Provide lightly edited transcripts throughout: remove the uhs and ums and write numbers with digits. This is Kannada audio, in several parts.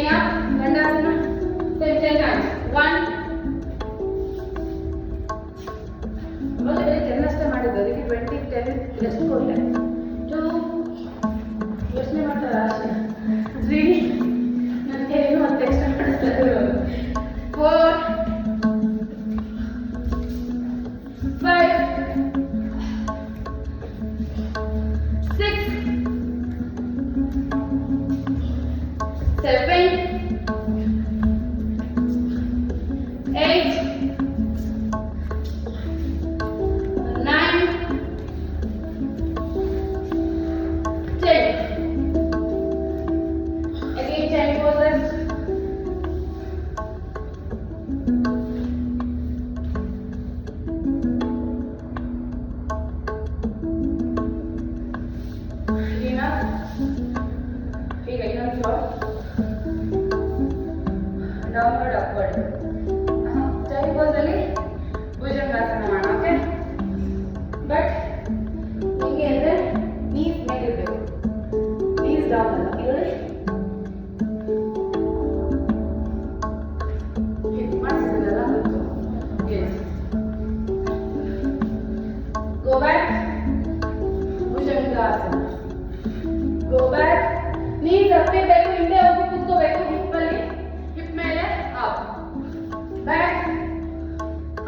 again up, Dandasana, 10 times. 1. ಮೊದಲು 10 ಅಷ್ಟೇ ಮಾಡಿದ್ದು, ಅದಕ್ಕೆ 20, 10 ರೆಸ್ಟ್ ಕೊಟ್ಟೆ. 2, ಯೋಚನೆ ಮಾಡ್ತಾರೆ ಅಷ್ಟೇ. 3, ನನಗೆ ಏನು ಮತ್ತೆ ಎಕ್ಸ್ಟ್ರಾ ಮಾಡಿಸ್ತಾರೆ. 4, 5, 6, 7, 8, 9, 10. Again 10 poses. Enough. ಈಗ ಇನ್ನೊಂದು ಫ್ಲೋರ್. Downward upward. ಚೈ ಪೋಸ್ ಅಲ್ಲಿ ಭುಜಂಗಾಸನ ಮಾಡೋಣ. ಓಕೆ, ಬಟ್ ಹಿಂಗೆ ಅಂದ್ರೆ ನೀಸ್ ಮೇಲಿರ್ಬೇಕು, ನೀಸ್ ಡೌನ್ ಅಲ್ಲ. ಇಲ್ಲಿ ಮಾಡಿಸಿದ್ರಲ್ಲ ಗೊತ್ತು. Yes, go back, bhujangasana. Go back, knees ತಪ್ಪಿರ್ಬೇಕು, ಹಿಂದೆ ಹೋಗಿ ಕೂತ್ಕೋಬೇಕು. ಹಿಪ್ಪಲ್ಲಿ, ಹಿಪ್ ಮೇಲೆ up, back,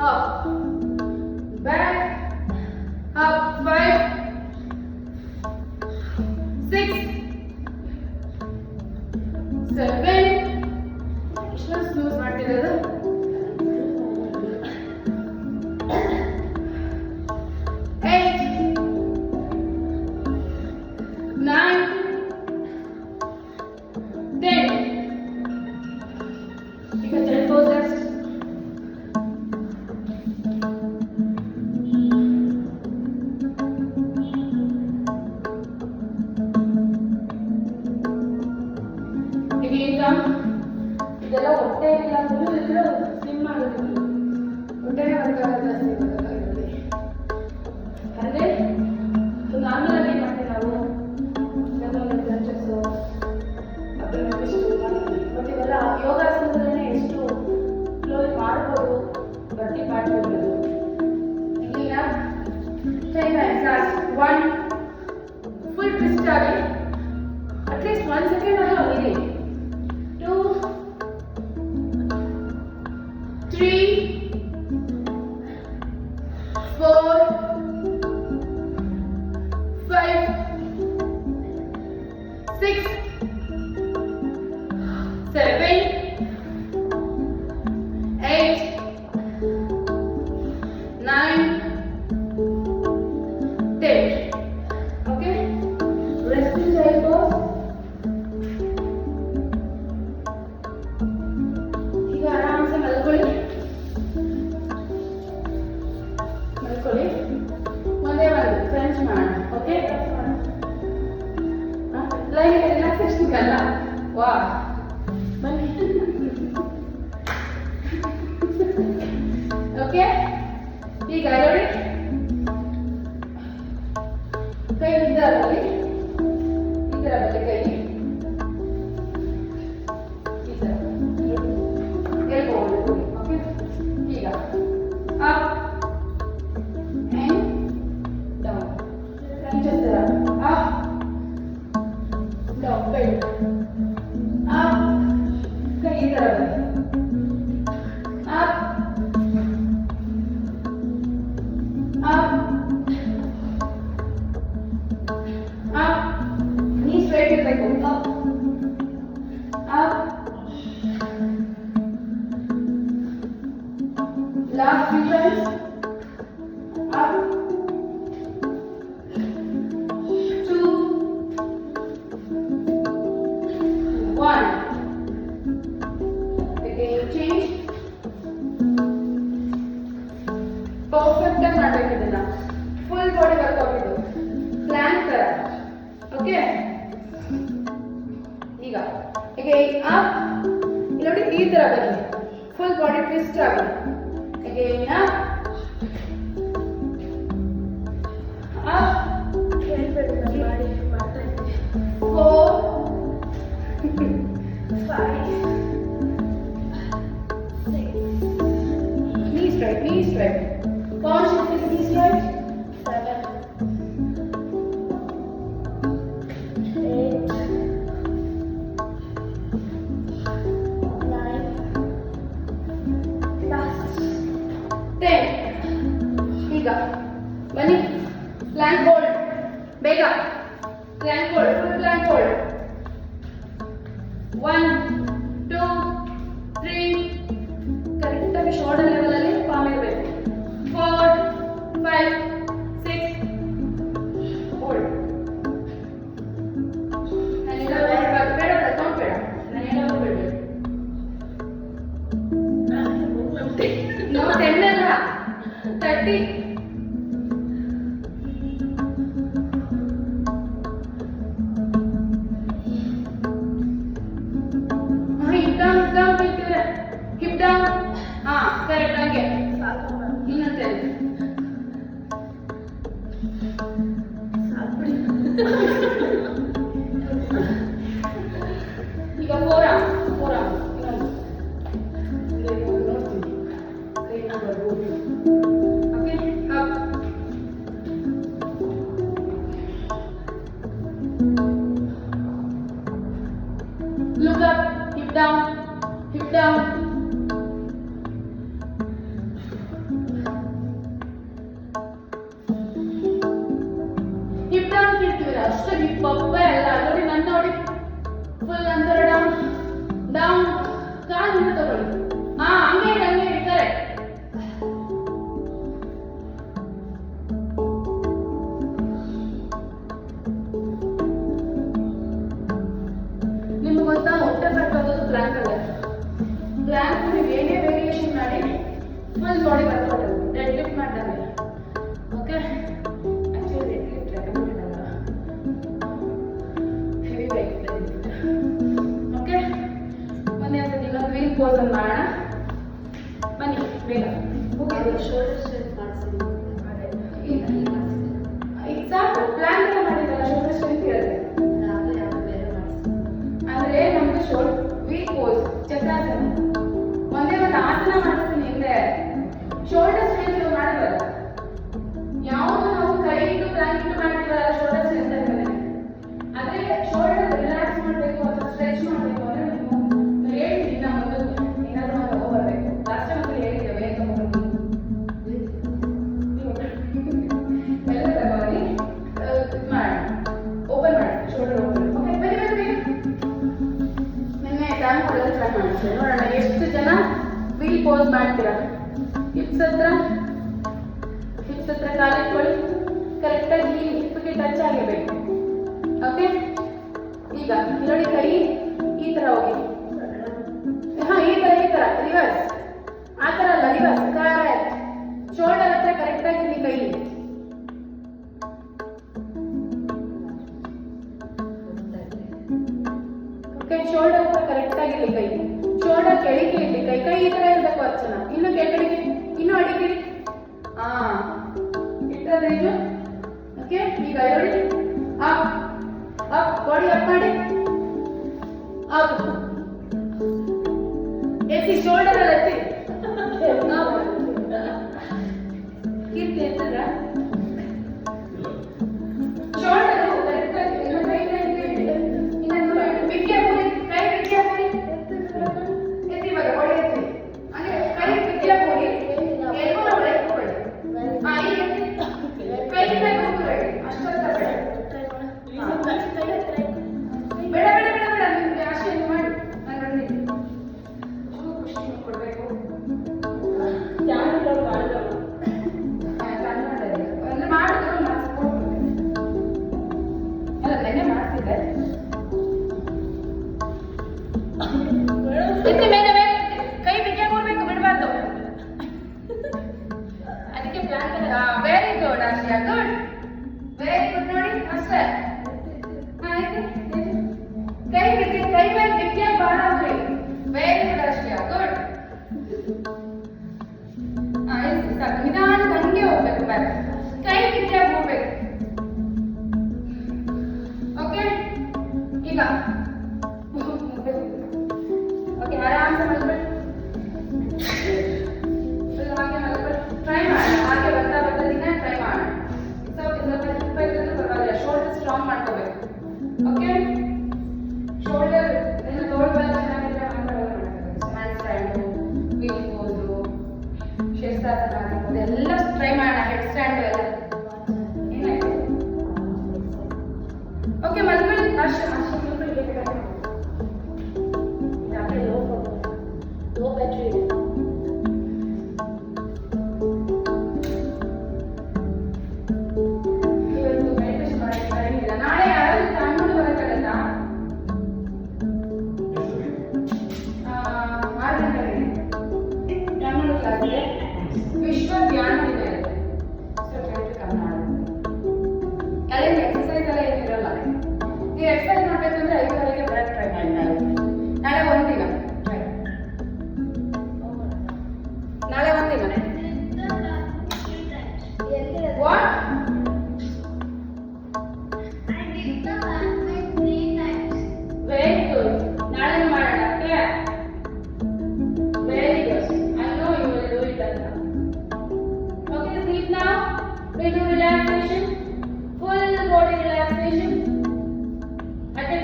up, back, up. 5, 6, 7, ಇಷ್ಟೊಂದು ಸ್ನೂಸ್ ಮಾಡ್ತಿರೋದು. 8, 9, 10. ಈಗ 10 poses. ಈಗ ಇದೆಲ್ಲ ಹೊಟ್ಟೆ ಇಲ್ಲ, ಫುಲ್ ಇದ್ರೆ ಸ್ಲಿಮ್ ಆಗುತ್ತೆ. ಹೊಟ್ಟೆನೇ ಬರ್ತಾಗಲ್ಲ ಸ್ಲಿಮ್ ಆಗೋದ್ರಲ್ಲಿ. ಅಂದರೆ ನಾರ್ಮಲ್ ಆಗಿ ಮಾಡ್ತೀವಿ ನಾವು ಕ್ರಂಚಸ್ಸು, ಬಟ್ ಇವೆಲ್ಲ ಯೋಗಾಸನದಲ್ಲೇ ಎಷ್ಟು ಕ್ಲೋಸ್ ಮಾಡ್ಬೋದು, ಗಟ್ಟಿ ಮಾಡ್ಬೋದು. ಈಗ 10 times. ಲಾಸ್ಟ್ 1, ಫುಲ್ ಟ್ವಿಸ್ಟ್ ಆಗಿ ಅಟ್ಲೀಸ್ಟ್ 1 ಸೆಕೆಂಡ್ ಆದರೂ ಇದೆ. 2, 3, 4, 5, 6, 7, 8, 9, 10. Okay, resting side pose. ಈಗ ಆರಾಮ್ಸೆ ಮಲ್ಕೊಳ್ಳಿ. ಒಂದೇ ಒಂದು ಫ್ರೆಂಚ್ ಮಾಡೋಣ. ಓಕೆ, ಲೈನ್ ರಿಲ್ಯಾಕ್ಸೇಷನ್ ಅಲ್ಲ. ವಾ, ಬನ್ನಿ. ಓಕೆ, ಈಗ ನೋಡಿ, ಕೈ ಇದ್ದಾರಲ್ಲಿ ಈ ಥರ ಬರಲಿ, ಕೈ ಈ ಥರ ಎಲ್ಬೋ. ಓಕೆ, ಈಗ up and down. Crunches up, down, bend, up, ಕೈ ಈ ಥರ ಬರಲಿ. Up, up, up, knee straight ಇರಬೇಕು. Up, up. Last few times. Up, 2, 1. Again change. Perfect ಆಗಿ ಮಾಡಬೇಕು ಇದನ್ನ. ಫುಲ್ ಬಾಡಿ ವರ್ಕೌಟ್ ಇದು, ಪ್ಲಾಂಕ್ ತರ. ಓಕೆ, ಈಗ ಅಪ್, ನೋಡಿ ಈ ತರ ಬನ್ನಿ, ಫುಲ್ ಬಾಡಿ ಟ್ವಿಸ್ಟ್ ಆಗಿ. Again up, up, 4, 5, and hold. 1, 2, 3. Correct ಆಗಿ ಶೋಲ್ಡರ್ ಲೆವೆಲ್ ಅಲ್ಲಿ ಪಾಮ್ ಇರಬೇಕು. 4, 5, 6. ಹೋಲ್ಡ್. ಬೇಡ ಕೌಂಟ್ ಬೇಡ. ನಾನು ಹೇಳೋದು ಬೇಡ. ನಾವು 10 ಅಲ್ಲ 30. Hip down. ಹಾ ಕರೆಕ್ಟ್ ಹಂಗೆ ಇನ್ನೊಂದು ಈಗ ಫೋರ್ ಆರ್ಮ್ ಇನ್ನೊಂದು okay up. Look up, hip down, hip down. Hip down ಕೇಳ್ತೀವಿ ಅಷ್ಟೇ ಹಿಪ್ ಅಪ್ ಎಲ್ಲ ನೋಡಿ ನನ್ನ ನೋಡಿ ಫುಲ್ ಅಂತರ ಡೌನ್ ಡೌನ್ ಕಾಲು ಹಿಂದೆ ತಗೊಳ್ಳಿ. ಹಾ ಹಂಗೆ ಕರೆಕ್ಟ್. ನಿಮ್ಗೆ ಗೊತ್ತಾ ಹೊಟ್ಟೆ ಬರ್ಕೋದು ಪ್ಲಾಂಕ್ ಅಲ್ಲ. ಪ್ಲಾಂಕ್ ನೀವು ಏನೇ ವೇರಿಯೇಷನ್ ಮಾಡಿ ಫುಲ್ ಬಾಡಿ ಬರ್ಕೋದು. ಡೆಡ್ ಲಿಫ್ಟ್ ಮಾಡಿದಾಗ okay. Actually dead lift recommended ಅಲ್ಲ, ಹೆವಿ ವೇಟ್ ಓಕೆ. ಮೊನ್ನೆ ಅಂತ ಇನ್ನೊಂದು ವೀಲ್ ಪೋಸ್ ಅನ್ನು ಮಾಡೋಣ ಬನ್ನಿ ಬೇಗ. ಓಕೆ ಶೋಲ್ಡರ್ ಸ್ಟ್ರೆಚ್ ಮಾಡಿಸಿ ಸಾಕು. ಪ್ಲಾಂಕ್ ಎಲ್ಲ ಮಾಡಿದಲ್ಲ ಶೋಲ್ಡರ್ ಸ್ಟ್ರೆಚ್ ಇರುತ್ತೆ. ಅಂದ್ರೆ ನಮ್ದು ವೀಲ್ ಪೋಸ್ ಚಕ್ರಾಸನ ಒಂದೇ ಒಂದು ಆಸನ ಮಾಡ್ತೀನಿ ಹಿಂದೆ. ಶೋಲ್ಡರ್ ಸ್ಟ್ರೆಚ್ ಮಾಡಬಾರ್ದು. ಯಾವುದು ನಾವು ಕೈ ಇಟ್ಟು ಪ್ಲಾಂಕ್ ಇಟ್ಟು ಮಾಡ್ತೀವಲ್ಲ ಶೋಲ್ಡರ್ ಸ್ಟ್ರೆಚ್ ಅಂತಾನೆ. ಆದ್ರೆ ಶೋಲ್ಡರ್ ರಿಲ್ಯಾಕ್ಸ್ ಮಾಡಬೇಕು ಅಥವಾ ಸ್ಟ್ರೆಚ್ ಮಾಡಬೇಕು ಅಂದ್ರೆ ನೀವು ಹೇಳ್ತೀನಿ ನಮ್ಮ ಮುಂದಕ್ಕೆ ಏನಾದರೂ ಒಂದು ತಗೋಬರ್ಬೇಕು. ಲಾಸ್ಟ್ ಟೈಮ್ ಅಂತ ಹೇಳಿದ್ದೇವೆ ಏನು ತಗೊಂಡು ಎಲ್ಲ ತಗೋರಿ ಮಾಡಿ ಓಪನ್ ಮಾಡಿ ಶೋಲ್ಡರ್ ಓಪನ್. ಓಕೆ ಬನ್ನಿ ಬನ್ನಿ ನಿನ್ನೆ ಟೈಮ್ ಕೊಡೋದು ಸ್ಟಾರ್ಟ್ ಮಾಡ್ತೀವಿ. ನೋಡೋಣ ಎಷ್ಟು ಜನ ವೀಲ್ ಪೋಸ್ ಮಾಡ್ತೀರಾ. ಹಿಪ್ಸ್ ಹತ್ರ ಕಾಲಿಟ್ಕೊಳ್ಳಿ. ಕರೆಕ್ಟಾಗಿ ಹಿಪ್ಗೆ ಟಚ್ ಆಗಿರ್ಬೇಕು. ಓಕೆ ಈಗ ನೋಡಿ ಕೈ ಈ ತರ ಹೋಗಿ. ಹಾ ಈ ತರ ರಿವರ್ಸ್. ಆ ತರ ಅಲ್ಲ ರಿವರ್ಸ್. ಕರೆಕ್ಟ್. ಶೋಲ್ಡರ್ ಹತ್ರ ಕರೆಕ್ಟಾಗಿ ಇಲ್ಲಿ ಕೈ. ಓಕೆ ಶೋಲ್ಡರ್ ಹತ್ರ ಕರೆಕ್ಟಾಗಿ ಇಲ್ಲಿ ಕೈ. ಶೋಲ್ಡರ್ ಕೆಳಗೆ ಇಲ್ಲಿ ಕೈ. ಕೈ ಈ ತರ ಇರಬೇಕು ಅರ್ಚನಾ. ಇನ್ನು ಕೆಳಗಡೆ ಇನ್ನು ಅಡಿಗಿಡಿ. ಹಾ ಇಟ್ಟರೆ ಇದು ಓಕೆ. ಈಗ ನೋಡಿ ಅಪ್ ಅಪ್ ಬಾಡಿ ಅಪ್ ಮಾಡಿ ಅಪ್ ಎತ್ತಿ ಶೋಲ್ಡರ್ ಅಲ್ಲಿ ಎತ್ತಿ ಕೀರ್ತಿ ಎತ್ತದ ಶೋಲ್ಡರ್ ಕರೆಕ್ಟ್ ಆಗಿ ಇನ್ನೊಂದು ಬಿಕ್ಕೆ ಪೂರಿ ಕೈ ಬಿಕ್ಕೆ ಪೂರಿ ಎತ್ತಿ ಬಾಡಿ ಬಾಡಿ ಎತ್ತಿ ಅಂದ್ರೆ ಕೈ ಬಿಕ್ಕೆ ಪೂರಿ ಎಲ್ಬೋ ಬ್ರೇಕ್ ಕೊಡಿ. ಹಾ ಈಗ ಕೈ ಬ್ರೇಕ್ ಕೊಡಿ ಅಷ್ಟೊತ್ತ ಬೇಡ ಬೇಡ ಬೇಡ ಬೇಡ ನಿಮ್ಗೆ ಆಶೆ ಮಾಡಿ ನಾನು ಬಂದಿದ್ದೀನಿ. ಖುಷಿ ಕೊಡಬೇಕು. ಚಾನಲ್ ಮಾಡಿದ್ರು ಅಂದ್ರೆ ಮಾಡಿದ್ರು ಅಲ್ಲ ನೆನ್ನೆ ಮಾಡ್ತಿದ್ದೆ. ಎತ್ತಿ ಮೇಲೆ ಕೈ ಬಿಕ್ಕೆ ಕೊಡ್ಬೇಕು ಬಿಡಬಾರ್ದು. ಅದಕ್ಕೆ ಪ್ಲಾನ್ ವೆರಿ ಗುಡ್ ಆಶಿಯಾ ಗುಡ್ ವೆರಿ ಗುಡ್ ನೋಡಿ ಅಷ್ಟೇ. ಕೈ ಬಿಕ್ಕೆ ಕೈ ಮೇಲೆ ಬಿಕ್ಕೆ ಬಾಳ ವೆರಿ ಗುಡ್ ಆಶಿಯಾ ಗುಡ್. ಸಾಕು ನಿಧಾನ ಹಂಗೆ ಹೋಗ್ಬೇಕು. ಬ್ಯಾಕ್ ಕೈ ಬಿಕ್ಕೆ ಹೋಗ್ಬೇಕು. ಓಕೆ ಈಗ ಓಕೆ ಆರಾಮ್ಸೆ ಮಲ್ಕೊಳ್ಳಿ. ಹಾಗೆ ಮಲ್ಕೊಳ್ಳಿ. ಟ್ರೈ ಮಾಡಿ ಹಾಗೆ ಬರ್ತಾ ದಿನ ಟ್ರೈ ಮಾಡಿ. ಪರವಾಗಿಲ್ಲ. ಶೋಲ್ಡರ್ ಸ್ಟ್ರಾಂಗ್ ಮಾಡ್ಕೋಬೇಕು. ಓಕೆ ಶೋಲ್ಡರ್ ತೋಳ್ಬಲ್ಲ ಚೆನ್ನಾಗಿದ್ರೆ ಮಾತ್ರ hand stand wheel pose Shirshasana ಆಗಿರ್ಬೋದು ಎಲ್ಲ ಟ್ರೈ ಮಾಡೋಣ. ಹೆಡ್ ಸ್ಟ್ಯಾಂಡು ಎಲ್ಲ ಏನಾಯ್ತು. ಓಕೆ ಮಲ್ಕೊಳ್ಳಿ ಅಷ್ಟೇ.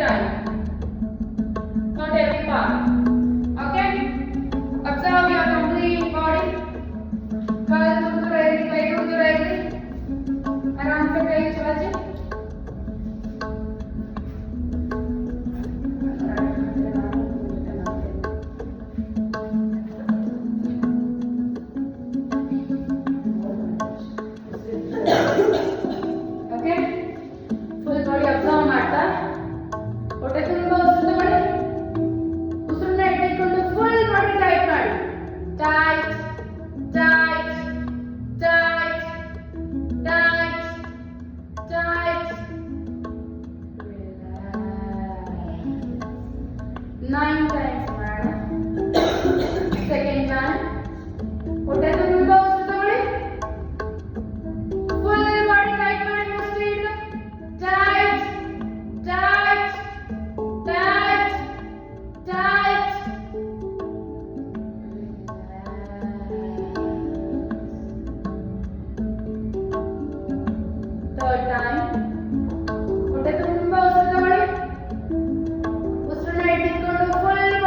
time. Not every part. Okay? Observe your complete body. ಕಾಲು ದೂರ ಇರಲಿ, ಕೈ ದೂರ ಇರಲಿ. ಆರಾಮ್ से ಕೈ ಚಾಚಿ. ಓಕೆ, ಫುಲ್ ಬಾಡಿ ಅಬ್ಸರ್ವ್ ಮಾಡ್ತಾ ಹೊಟ್ಟೆ ತುಂಬ ಉಸಿರು ತಗೊಳ್ಳಿ. ಉಸಿರನ್ನ ಇಟ್ಕೊಂಡು ಫುಲ್ ಬಾಡಿ ಟೈಟ್ ಮಾಡಿ. Tight tight tight tight tight. 9 times ಮಾಡೋಣ. ಸೆಕೆಂಡ್ ಟೈಮ್ ಹೊಟ್ಟೆ ತುಂಬ ಉಸಿರು ತಗೊಳ್ಳಿ. ಫುಲ್ ಬಾಡಿ ಟೈಟ್ ಮಾಡಿ ಉಸಿರು ಹಿಡಿದು tight tight tight tight. Third time ಹೊಟ್ಟೆ ತುಂಬ ಉಸಿರು ತಗೊಳ್ಳಿ. ಉಸಿರನ್ನ ಇಟ್ಕೊಂಡು ಫುಲ್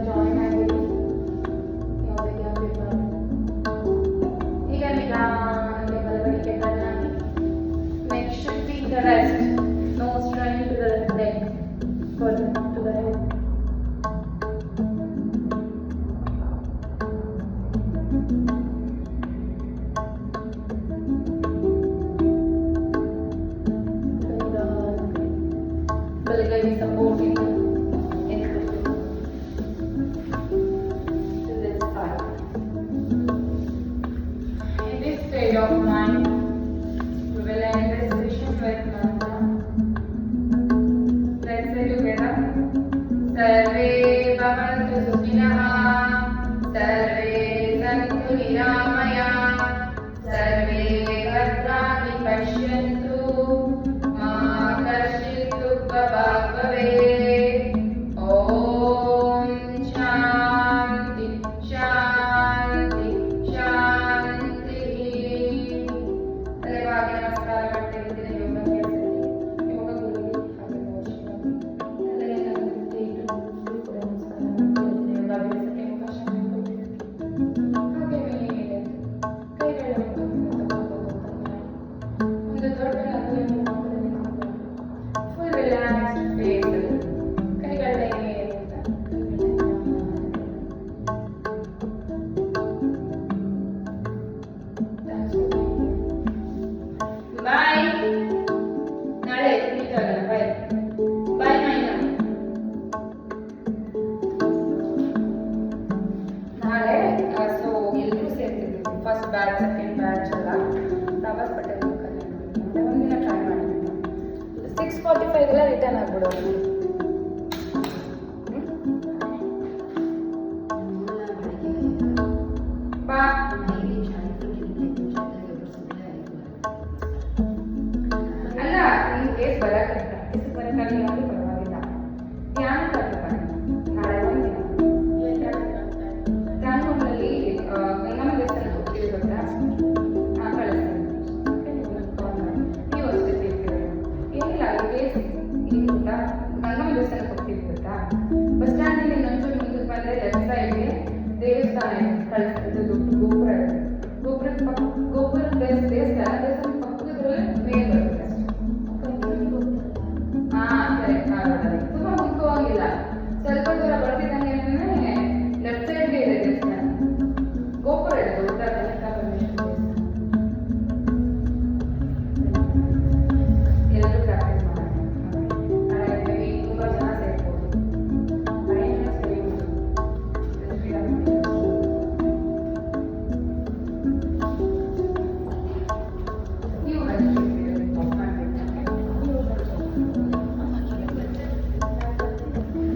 ಜಾಯಿನ್ ಆಗಿರಿ. ಯಾವುದೇ ಗ್ಯಾಪ್ ಇರಬಾರ್ದು. ಈಗ ನಿಧಾನಕ್ಕೆ ಬಲಗಡೆಗೆ ಟರ್ನ್ ಆಗಿ next take the rest. No strain to the neck, further to the head. Balagay supporting in this side. In this state of mind, we will end this session with mantra. Let's say together. Sarve bhavantu sukhinah, sarve santu niramaya, sarve bhadrani pashyantu, ma karshit dukha bhave. Om Shanti Shanti Shanti. ತಲೆಬಾಗಿ ನಮಸ್ಕಾರ ಮಾಡ್ತಾ ಇದ್ದೀನಿ. ಯೋಗ ಗುರುಗೆ ತಲೆಯನ್ನು ಮುಟ್ಟಿ ಇಟ್ಟು ಕೂಡ ನಮಸ್ಕಾರ ಮಾಡ್ತಾ ಇದ್ದೀನಿ. ಯೋಗ ಅಭ್ಯಾಸಕ್ಕೆ ಅವಕಾಶ ಮಾಡಿಕೊಟ್ಟಿದ್ದೀನಿ. ಹಾಗೆ ಮೇಲೆ ಕೈಗಳನ್ನು ಒಂದು ದೊಡ್ಡ ನಗುವನ್ನು ಫುಲ್ ರಿಲ್ಯಾಕ್ಸ್ ಫೇಸ್. ಕೈಗಳನ್ನೇ ಬಾಯ್. ನಾಳೆ ಮೀಟ್ ಆಗೋಣ. ಬಾಯ್ ಬಾಯ್ ಮೈನಾ. ನಾಳೆ ಸೊ ಎಲ್ಲರೂ ಸೇರ್ತಿದ್ದೀವಿ. ಫಸ್ಟ್ ಬ್ಯಾಚ್ ಸೆಕೆಂಡ್ ಬ್ಯಾಚ್ ಎಲ್ಲ ಪ್ರವಾಸ ಪಟ್ಟೆ ಒಂದಿನ ಟ್ರೈ ಮಾಡಿದ್ವಿ. 6:45 ರಿಟರ್ನ್ ಆಗ್ಬಿಡೋದು.